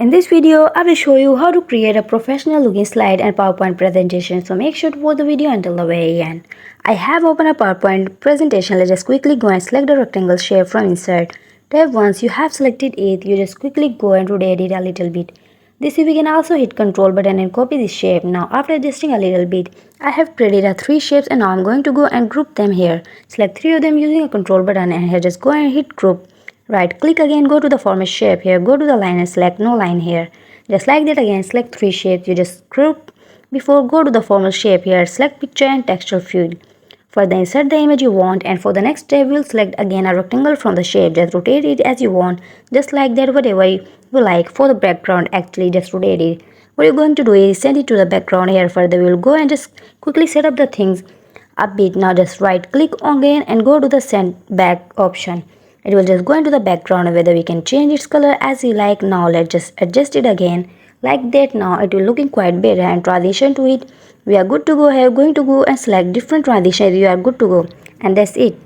In this video, I will show you how to create a professional looking slide and PowerPoint presentation. So make sure to watch the video until the very end. I have opened a PowerPoint presentation. Let's just quickly go and select the rectangle shape from insert. Tab once you have selected it, you just quickly go and rotate it a little bit. This way we can also hit Ctrl button and copy this shape. Now after adjusting a little bit, I have created a 3 shapes and now I'm going to go and group them here. Select 3 of them using a Ctrl button and here just go and hit group. Right click again, go to the format shape here, go to the line and select no line here. Just like that again, select 3 shapes, you just group. Before go to the formal shape here, select picture and texture field. Further insert the image you want and for the next step we'll select again a rectangle from the shape. Just rotate it as you want, just like that, whatever you like. For the background, actually just rotate it. What you're going to do is send it to the background here. Further we'll go and just quickly set up the things a bit. Now just right click again and go to the send back option. It will just go into the background, whether we can change its color as you like. Now let's just adjust it again like that. Now it will looking quite better and transition to it. We are good to go here. Going to go and select different transition. You are good to go and that's it.